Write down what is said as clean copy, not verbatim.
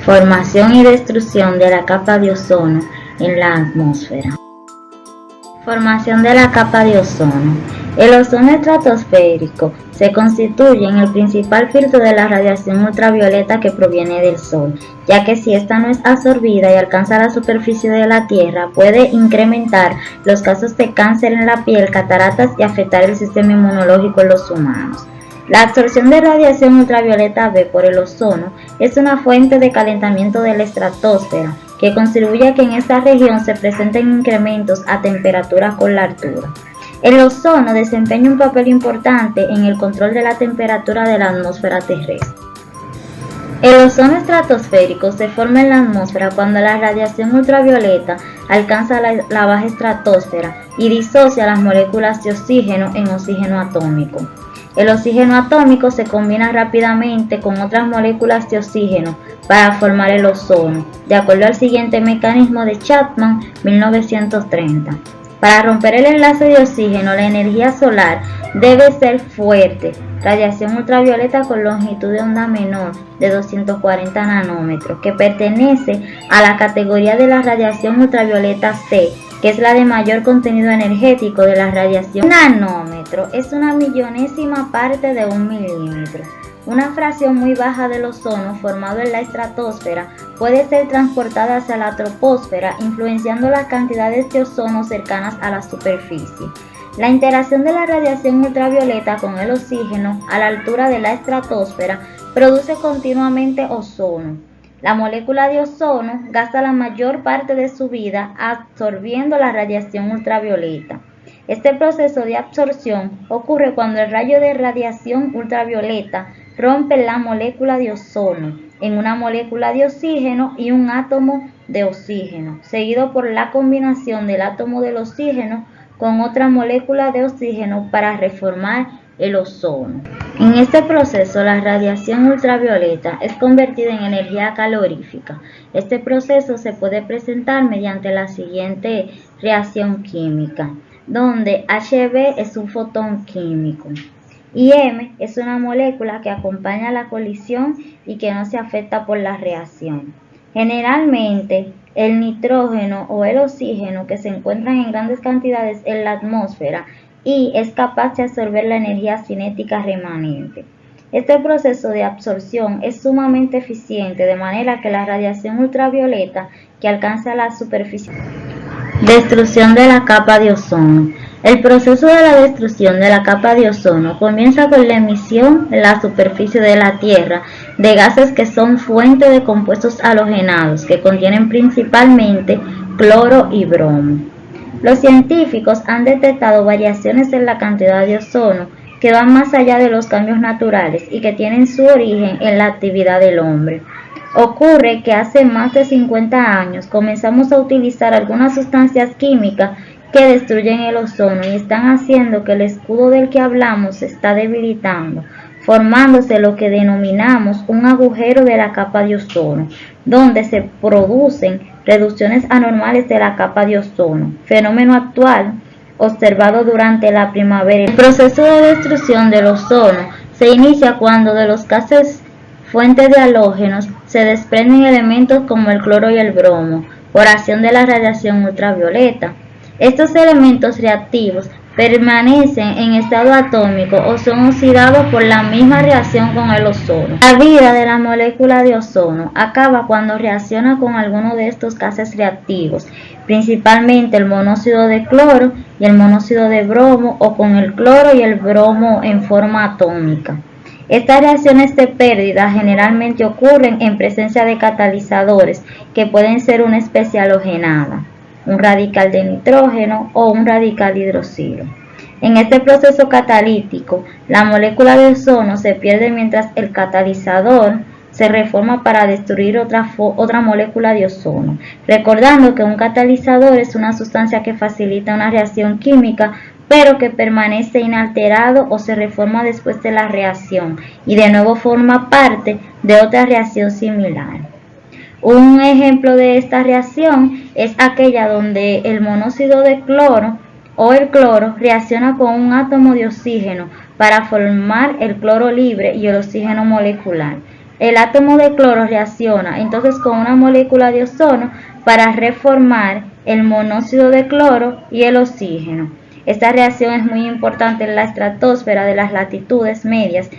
Formación y destrucción de la capa de ozono en la atmósfera. Formación de la capa de ozono. El ozono estratosférico se constituye en el principal filtro de la radiación ultravioleta que proviene del Sol, ya que si esta no es absorbida y alcanza la superficie de la Tierra, puede incrementar los casos de cáncer en la piel, cataratas y afectar el sistema inmunológico en los humanos. La absorción de radiación ultravioleta B por el ozono es una fuente de calentamiento de la estratosfera que contribuye a que en esta región se presenten incrementos a temperaturas con la altura. El ozono desempeña un papel importante en el control de la temperatura de la atmósfera terrestre. El ozono estratosférico se forma en la atmósfera cuando la radiación ultravioleta alcanza la baja estratosfera y disocia las moléculas de oxígeno en oxígeno atómico. El oxígeno atómico se combina rápidamente con otras moléculas de oxígeno para formar el ozono, de acuerdo al siguiente mecanismo de Chapman, 1930. Para romper el enlace de oxígeno, la energía solar debe ser fuerte, radiación ultravioleta con longitud de onda menor de 240 nanómetros, que pertenece a la categoría de la radiación ultravioleta C, que es la de mayor contenido energético de la radiación. Un nanómetro es una millonésima parte de un milímetro. Una fracción muy baja del ozono formado en la estratosfera puede ser transportada hacia la troposfera, influenciando las cantidades de ozono cercanas a la superficie. La interacción de la radiación ultravioleta con el oxígeno a la altura de la estratosfera produce continuamente ozono. La molécula de ozono gasta la mayor parte de su vida absorbiendo la radiación ultravioleta. Este proceso de absorción ocurre cuando el rayo de radiación ultravioleta rompe la molécula de ozono en una molécula de oxígeno y un átomo de oxígeno, seguido por la combinación del átomo del oxígeno con otra molécula de oxígeno para reformar el ozono. En este proceso, la radiación ultravioleta es convertida en energía calorífica. Este proceso se puede presentar mediante la siguiente reacción química, donde Hb es un fotón químico y M es una molécula que acompaña la colisión y que no se afecta por la reacción. Generalmente, el nitrógeno o el oxígeno, que se encuentran en grandes cantidades en la atmósfera y es capaz de absorber la energía cinética remanente. Este proceso de absorción es sumamente eficiente, de manera que la radiación ultravioleta que alcanza la superficie. Destrucción de la capa de ozono. El proceso de la destrucción de la capa de ozono comienza con la emisión en la superficie de la Tierra de gases que son fuente de compuestos halogenados que contienen principalmente cloro y bromo. Los científicos han detectado variaciones en la cantidad de ozono que van más allá de los cambios naturales y que tienen su origen en la actividad del hombre. Ocurre que hace más de 50 años comenzamos a utilizar algunas sustancias químicas que destruyen el ozono y están haciendo que el escudo del que hablamos se está debilitando, formándose lo que denominamos un agujero de la capa de ozono, donde se producen reducciones anormales de la capa de ozono, fenómeno actual observado durante la primavera. El proceso de destrucción del ozono se inicia cuando de los gases fuentes de halógenos se desprenden elementos como el cloro y el bromo, por acción de la radiación ultravioleta. Estos elementos reactivos permanecen en estado atómico o son oxidados por la misma reacción con el ozono. La vida de la molécula de ozono acaba cuando reacciona con alguno de estos gases reactivos, principalmente el monóxido de cloro y el monóxido de bromo, o con el cloro y el bromo en forma atómica. Estas reacciones de pérdida generalmente ocurren en presencia de catalizadores que pueden ser una especie halogenada, un radical de nitrógeno o un radical hidroxilo. En este proceso catalítico, la molécula de ozono se pierde mientras el catalizador se reforma para destruir otra molécula de ozono, recordando que un catalizador es una sustancia que facilita una reacción química pero que permanece inalterado o se reforma después de la reacción y de nuevo forma parte de otra reacción similar. Un ejemplo de esta reacción es aquella donde el monóxido de cloro o el cloro reacciona con un átomo de oxígeno para formar el cloro libre y el oxígeno molecular. el átomo de cloro reacciona entonces con una molécula de ozono para reformar el monóxido de cloro y el oxígeno. Esta reacción es muy importante en la estratosfera de las latitudes medias,